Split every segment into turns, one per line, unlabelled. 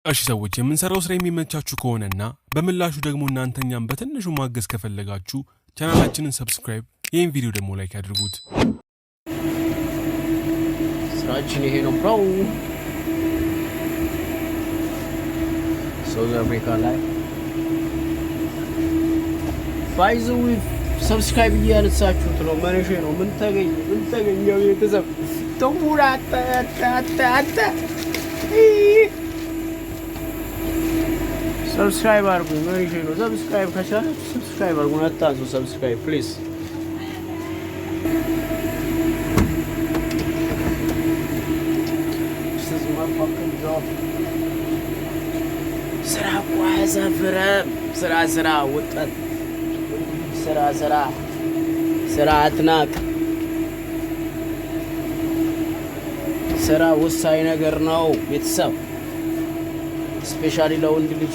እሺ ሰዎች የምንሰራው ስራ የሚመቻችሁ ከሆነና በምላሹ ደግሞ እናንተኛም በትንሹ ማገዝ ከፈለጋችሁ ቻናላችንን ሰብስክራይብ ይሄን ቪዲዮ ደግሞ ላይክ አድርጉት።
ስራችን ይሄ ነው ብሮ። ሳውዝ አፍሪካ ላይ ፋይዙ ሰብስክራይብ እያነሳችሁት ነው። መነሼ ነው። ምን ተገኘው ቤተሰብ ተሙራታ ሰብስክራይብ አድርጉ። መነሼ ነው። ሰብስክራይብ ከቻላችሁ ሰብስክራይብ አድርጉ። አታንሱ። ሰብስክራይብ ፕሊዝ። ስራ ቋዘፍረም ስራ ወጣት ስራ አትናቅ። ስራ ወሳኝ ነገር ነው ቤተሰብ፣ ስፔሻሊ ለወንድ ልጅ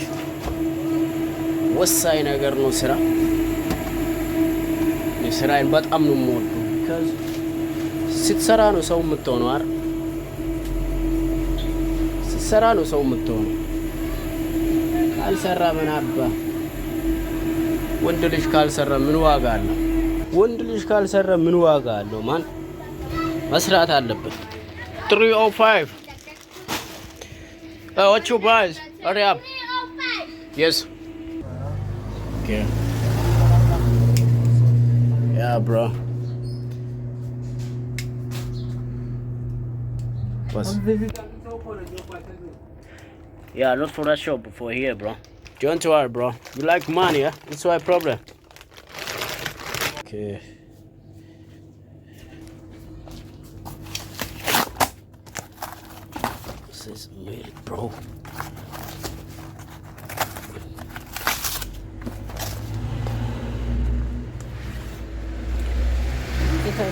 ወሳኝ ነገር ነው ስራ። ስራዬን በጣም ነው የምወደው። ስትሰራ ነው ሰው የምትሆነው አይደል? ስትሰራ ነው ሰው የምትሆነው። ካልሰራ ምን አባ ወንድ ልጅ ካልሰራ ምን ዋጋ አለው? ወንድ ልጅ ካልሰራ ምን ዋጋ አለው? ማን መስራት አለበት። 305 what's your price? Hurry up. Yes. Okay. Yeah, bro. What's... Yeah, not for that shop, for here, bro. Don't worry, bro. You like money, yeah? That's why problem. Okay. This is milk, bro.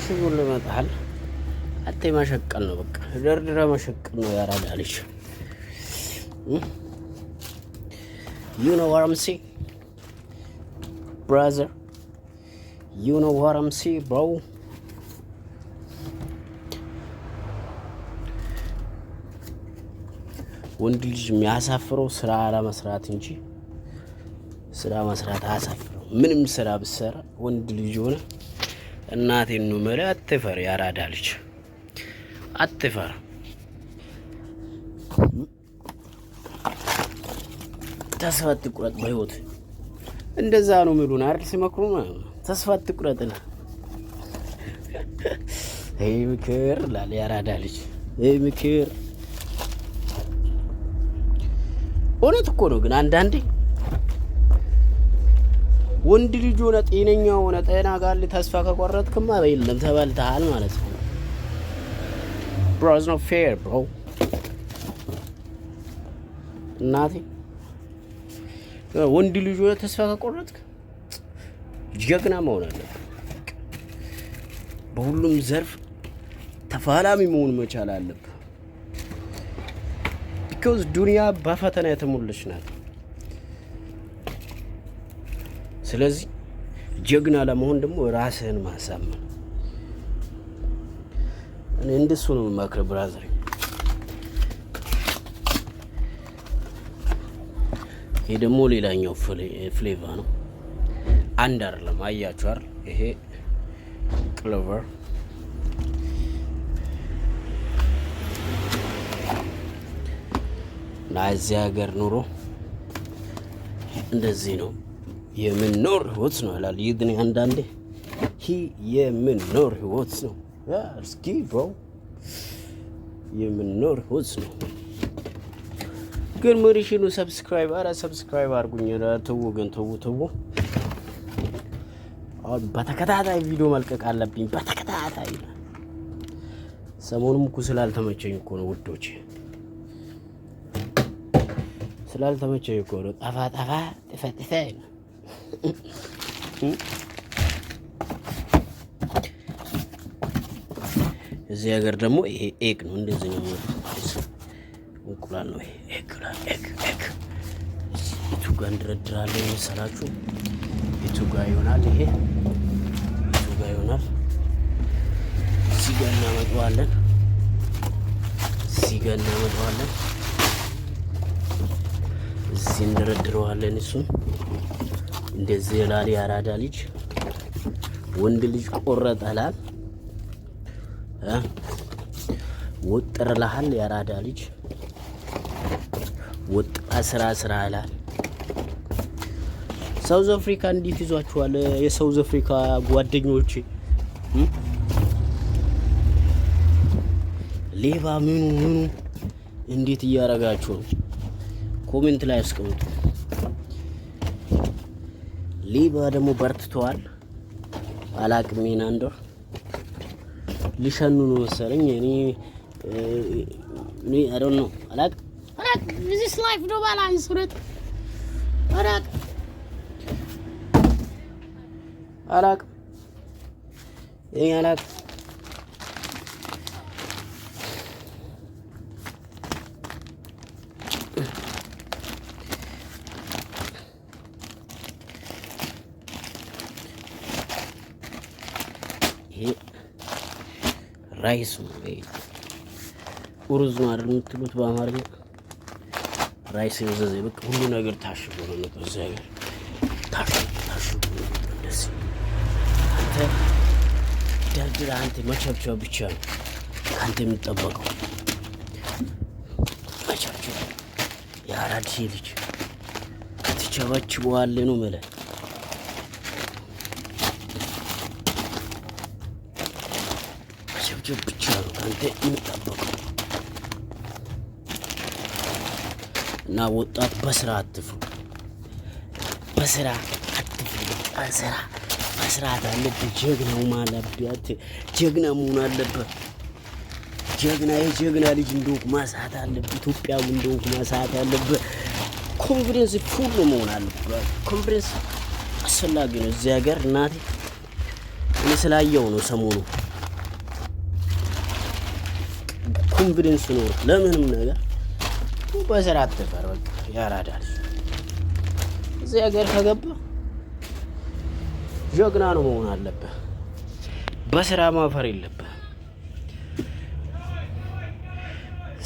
شو يقول لي ما تحل حتى ما شكلنا بقى دردره ما شكلنا يا رجاليش. You know what I'm saying, brother? You know what I'm saying, bro? ወንድ ልጅ የሚያሳፍረው ስራ አለመስራት እንጂ ስራ መስራት አያሳፍረው። ምንም ስራ ብትሰራ ወንድ ልጅ ሆነ እናቴን ነው ማለት አትፈር። ያራዳ ልጅ አትፈር። ተስፋ አትቁረጥ በህይወት። እንደዛ ነው የሚሉን አይደል? ሲመክሩ ተስፋ አትቁረጥና ይሄ ምክር ላለ ያራዳ ልጅ ይሄ ምክር እውነት እኮ ነው። ግን አንዳንዴ ወንድ ልጅ ሆነ ጤነኛ ሆነ ጤና ጋር ተስፋ ከቆረጥክማ በይለም ተበልተሃል ማለት ነው። bro it's not fair bro። እናቴ ወንድ ልጅ ሆነ ተስፋ ከቆረጥክ ጀግና መሆን አለብህ። በሁሉም ዘርፍ ተፋላሚ መሆን መቻል አለብህ። because ዱንያ በፈተና የተሞላች ናት። ስለዚህ ጀግና ለመሆን ደግሞ ራስህን ማሳመን። እኔ እንደሱ ነው የምመክረው ብራዘር። ይሄ ደግሞ ሌላኛው ፍሌቫ ነው። አንድ አይደለም። አያችሁ አይደል? ይሄ ክሎቨር ናዚህ ሀገር ኑሮ እንደዚህ ነው የምንኖር ህይወት ነው ይላል ይድኔ አንዳንዴ። የምንኖር ህይወት ነው እስኪ ብሮ የምንኖር ህይወት ነው። ግን መሪሽኑ ሰብስክራይብ አድርጉኝ። ተው አሁን በተከታታይ ቪዲዮ መልቀቅ አለብኝ። በተከታታይ ሰሞኑን እኮ ስላልተመቸኝ እኮ ነው ውዶች፣ ስላልተመቸኝ እኮ ነው ጠፋ ጥፈጥፈኝ። እዚህ ሀገር ደግሞ ይሄ ኤግ ነው። እንደዚህ ነው እንቁላል ነው። ይሄ ኤግ የቱ ጋር እንደረድራለሁ መሰላችሁ? የቱ ጋር ይሆናል? ይሄ የቱ ጋር ይሆናል? እዚህ ጋር እናመጣዋለን። እንደረድረዋለን። እሱን እንደዚህ ይላል ያራዳ ልጅ። ወንድ ልጅ ቆረጠላል ወጥረላል ያራዳ ልጅ ወጣ ስራ ይላል። ሳውዝ አፍሪካ እንዴት ይዟችኋል? የሳውዝ አፍሪካ ጓደኞቼ ሌባ ምኑ እንዴት እያረጋችሁ ነው? ኮሜንት ላይ አስቀምጡ። ሌባ ደግሞ በርትተዋል። አላቅም እንደው ሊሸኑ ነው መሰለኝ። እኔ I don't know አላቅ this life ነው ባላንስ ረት አላቅ ይሄ ራይስ ነው። ሩዝ ነው አይደል የምትሉት በአማርኛ? ራይስ ይዘዘ በቃ ሁሉ ነገር ታሽጎ ነው እዚህ ሀገር ታሽጎ ነው። እንደዚህ አንተ ደርድራ አንተ መቸብቸብ ብቻ ነው ካንተ የሚጠበቀው። መቸብቸብ የአራዳ ልጅ ትቸበችበዋለህ ነው ማለት ብቻ ነው ካንተ የሚጠበቀው። እና ወጣት በስራ አትፍሩ፣ መስራት አለብህ። ጀግናው ማለበት ጀግና መሆን አለበት። የጀግና ልጅ እንደውቅ ማሳት አለብህ። ኢትዮጵያዊ እንደውቅ ማሳት አለብህ። ኮንፊደንስ ፉል መሆን አለበት። ኮንፊደንስ አስፈላጊ ነው እዚህ ሀገር። እናቴ እኔ ስላየው ነው ሰሞኑ ኮንፊደንስ ነው ለምንም ነገር። በስራ አትፈር በቃ ያራዳ ልጅ እዚህ ሀገር ከገባ ጀግና ነው መሆን አለበት። በስራ ማፈር የለብህ።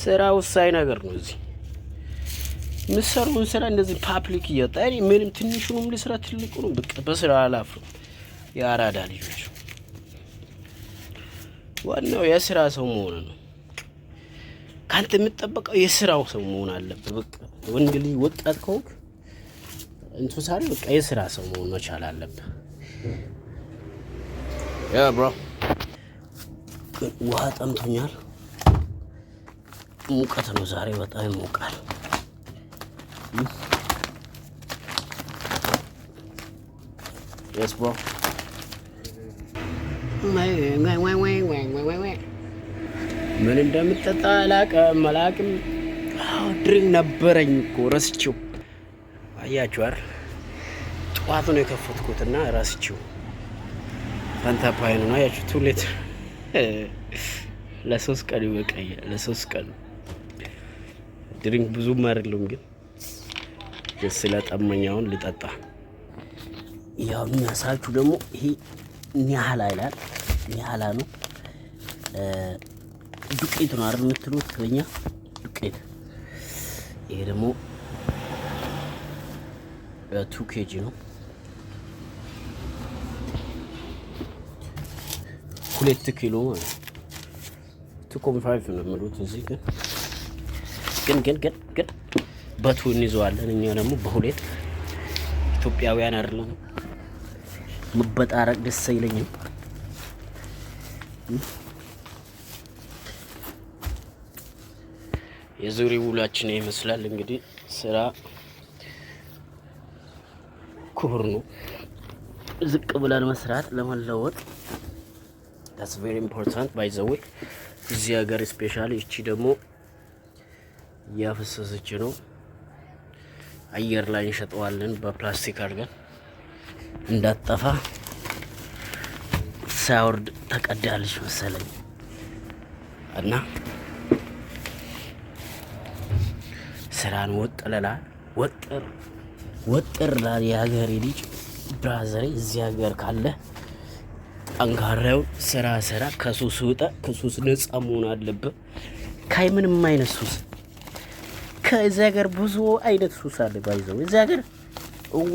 ስራ ወሳኝ ነገር ነው። እዚህ የምትሰሩን ስራ እንደዚህ ፓብሊክ እያወጣ ምንም ትንሹንም ልስራ ትልቁንም በቃ በስራ አላፍርም። የአራዳ ልጆች ዋናው የስራ ሰው መሆን ነው። ካንተ የምትጠበቀው የስራው ሰው መሆን አለበት። በቃ ወንድ ልጅ ወጣት ከሆንክ እንትን በቃ የስራ ሰው መሆን መቻል አለበት። ያ ብሮ ውሃ ጠምቶኛል። ሙቀት ነው ዛሬ በጣም ይሞቃል። Yes bro ምን እንደምትጠጣ አላቅም። ድሪንክ ነበረኝ እኮ ረስቼው። አያችሁ አይደል? ጠዋት ነው የከፈትኩትና ረስቼው። ፈንታ ፓይኑ ነው አያችሁ። ቱሌት ለሶስት ቀን ይበቃኛል። ለሶስት ቀን ድሪንክ ብዙም አይደለም ግን ስለጠመኛውን ልጠጣ። ያው የሚያሳችሁ ደግሞ ይሄ ኒያላ ይላል። ኒያላ ነው ዱቄት ነው አይደል የምትሉት በእኛ ዱቄት። ይሄ ደግሞ 2 ኬጂ ነው። 2 ኪሎ ማለት 2.5 ነው የሚሉት እዚህ ግን በቱ እንይዘዋለን እኛ ደግሞ በሁለት። ኢትዮጵያውያን አይደለም መበጣረቅ ደስ አይለኝም። የዙሪ ውላችን ይመስላል እንግዲህ። ስራ ክቡር ነው። ዝቅ ብለን መስራት ለመለወጥ that's very important by the way። እዚህ ሀገር ስፔሻሊ እቺ ደግሞ ያፈሰሰች ነው። አየር ላይ እንሸጠዋለን በፕላስቲክ አድርገን እንዳጠፋ። ሳውርድ ተቀዳለች መሰለኝ እና ስራን ወጥር ላል የሀገሬ ልጅ ብራዘሬ። እዚህ ሀገር ካለ ጠንካራው ስራ ከሱስ ውጣ። ከሱስ ነፃ መሆን አለብህ። ምንም አይነት ሱስ ከዚህ ሀገር ብዙ አይነት ሱስ አለ ባይዘው እዚህ ሀገር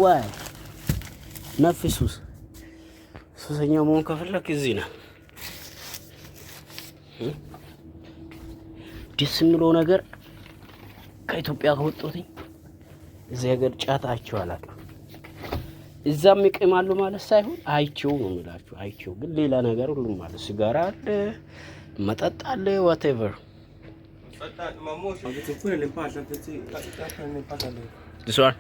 ዋይ ነፍ ሱስ ሱሰኛ መሆን ከፈለክ እዚህ ነው ደስ የሚለው ነገር ከኢትዮጵያ ከወጣሁኝ እዚህ ሀገር ጫት አይቼው አላውቅም። እዛም ይቀማሉ ማለት ሳይሆን አይቼው ነው የምላችሁ። አይቼው ግን ሌላ ነገር ሁሉም ማለት ሲጋራ አለ፣ መጠጥ አለ፣ ዋትኤቨር this one